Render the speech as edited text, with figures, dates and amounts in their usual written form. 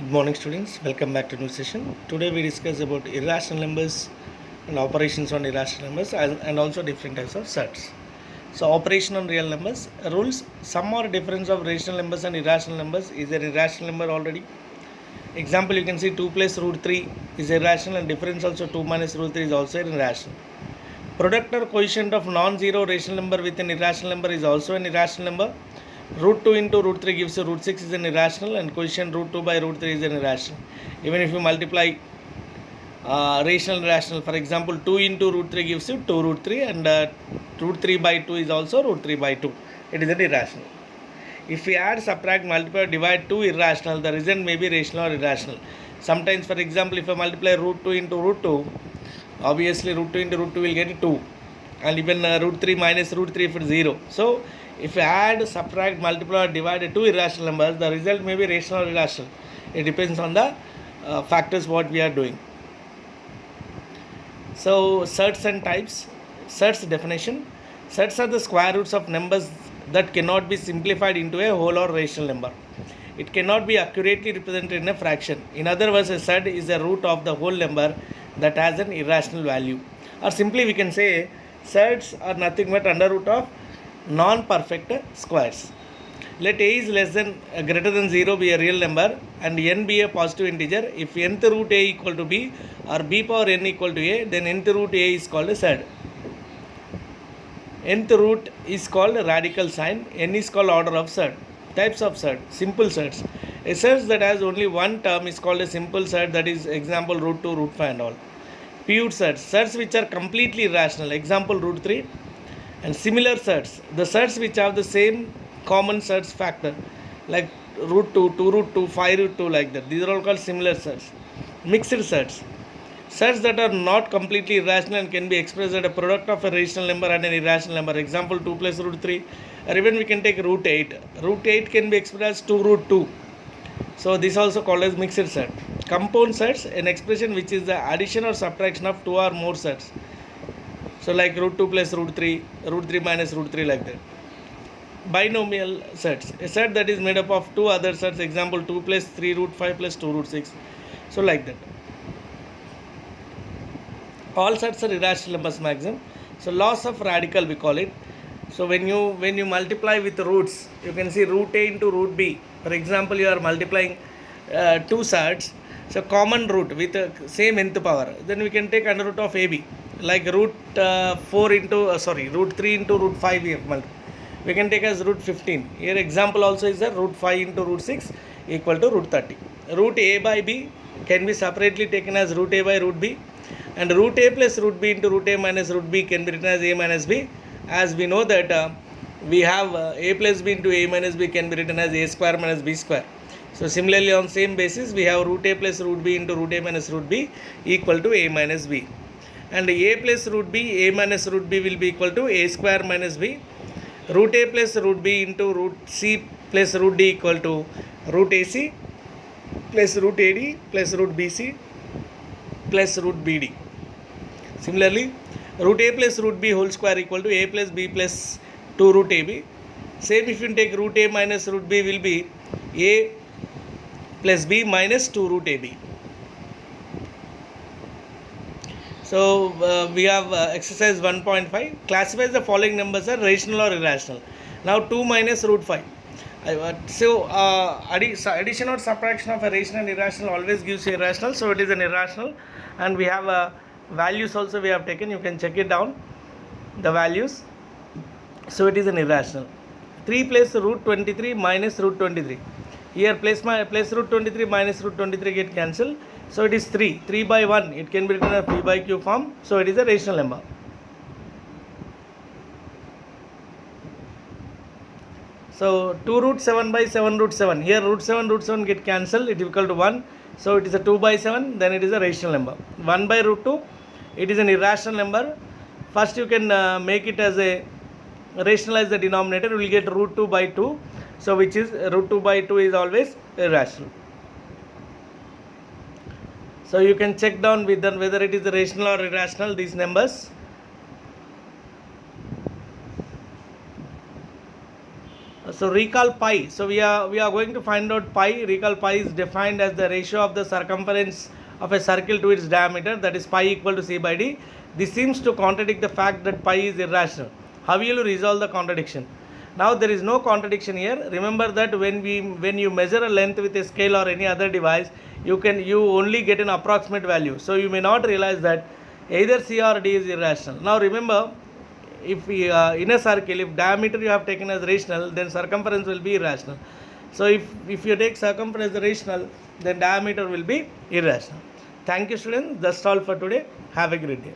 Good morning, students. Welcome back to new session. Today we discuss about irrational numbers and operations on irrational numbers and also different types of sets. So, operation on real numbers rules. Sum or difference of rational numbers and irrational numbers is an irrational number already. Example, you can see 2 plus root 3 is irrational and difference also 2 minus root 3 is also irrational. Product or quotient of non-zero rational number with an irrational number is also an irrational number. Root 2 into root 3 gives you root 6 is an irrational, and quotient root 2 by root 3 is an irrational. Even if you multiply rational and irrational, for example 2 into root 3 gives you 2 root 3, and root 3 by 2 is also root 3 by 2. It is an irrational. If we add, subtract, multiply, divide 2 irrational, the result may be rational or irrational. Sometimes, for example, if I multiply root 2 into root 2, obviously root 2 into root 2 will get 2, and even root 3 minus root 3 if it's 0. So if you add, subtract, multiply or divide two irrational numbers, the result may be rational or irrational. It depends on the factors what we are doing. So sets and types. Sets definition. Sets are the square roots of numbers that cannot be simplified into a whole or rational number. It cannot be accurately represented in a fraction. In other words, a set is a root of the whole number that has an irrational value. Or simply we can say sets are nothing but under root of non-perfect squares. Let a is less than greater than 0 be a real number and n be a positive integer. If nth root a equal to b or b power n equal to a, then nth root a is called a set. Nth root is called radical sign. N is called order of set. Types of set. Simple sets. A set that has only one term is called a simple set, that is example root 2, root 5 and all. Pure sets. Sets which are completely irrational. Example root 3. And similar sets, the sets which have the same common sets factor, like root 2, 2 root 2, 5 root 2, like that. These are all called similar sets. Mixed sets, sets that are not completely irrational and can be expressed as a product of a rational number and an irrational number. Example 2 plus root 3, or even we can take root 8. Root 8 can be expressed as 2 root 2. So this also called as mixed set. Compound sets, an expression which is the addition or subtraction of two or more sets. So like root 2 plus root 3, root 3 minus root 3, like that. Binomial sets, a set that is made up of two other sets, example 2 plus 3 root 5 plus 2 root 6. So like that. All sets are irrational numbers maximum. So loss of radical we call it. So when you multiply with roots, you can see root a into root b. For example, you are multiplying two sets. So common root with same nth power. Then we can take under root of ab. Like root 4 into root 3 into root 5 here. We can take as root 15. Here example also is that root 5 into root 6 equal to root 30. Root a by b can be separately taken as root a by root b, and root a plus root b into root a minus root b can be written as a minus b, as we know that we have a plus b into a minus b can be written as a square minus b square. So similarly on same basis we have root a plus root b into root a minus root b equal to a minus b, and a plus root b, a minus root b will be equal to a square minus b. Root a plus root b into root c plus root d equal to root ac plus root ad plus root bc plus root bd. Similarly, root a plus root b whole square equal to a plus b plus 2 root ab. Same if you take root a minus root b will be a plus b minus 2 root ab. So we have exercise 1.5. Classify the following numbers as rational or irrational. Now 2 minus root 5. Addition or subtraction of a rational and irrational always gives you irrational. So it is an irrational, and we have values also we have taken. You can check it down, the values. So it is an irrational. 3 plus root 23 minus root 23. Here plus root 23 minus root 23 get cancelled. So it is 3. 3 by 1. It can be written as p by q form. So it is a rational number. So 2 root 7 by 7 root 7. Here root 7 get cancelled. It is equal to 1. So it is a 2 by 7. Then it is a rational number. 1 by root 2. It is an irrational number. First you can make it as a rationalize the denominator. We will get root 2 by 2. So which is root 2 by 2 is always irrational. So you can check down with them whether it is rational or irrational, these numbers. So recall pi. So we are going to find out pi. Recall pi is defined as the ratio of the circumference of a circle to its diameter, that is pi equal to c by d. This seems to contradict the fact that pi is irrational. How will you resolve the contradiction? Now there is no contradiction here. Remember that when you measure a length with a scale or any other device, you only get an approximate value. So you may not realize that either c or d is irrational. Now remember, if we, in a circle, if diameter you have taken as rational, then circumference will be irrational. So if you take circumference as rational, then diameter will be irrational. Thank you, students. That's all for today. Have a great day.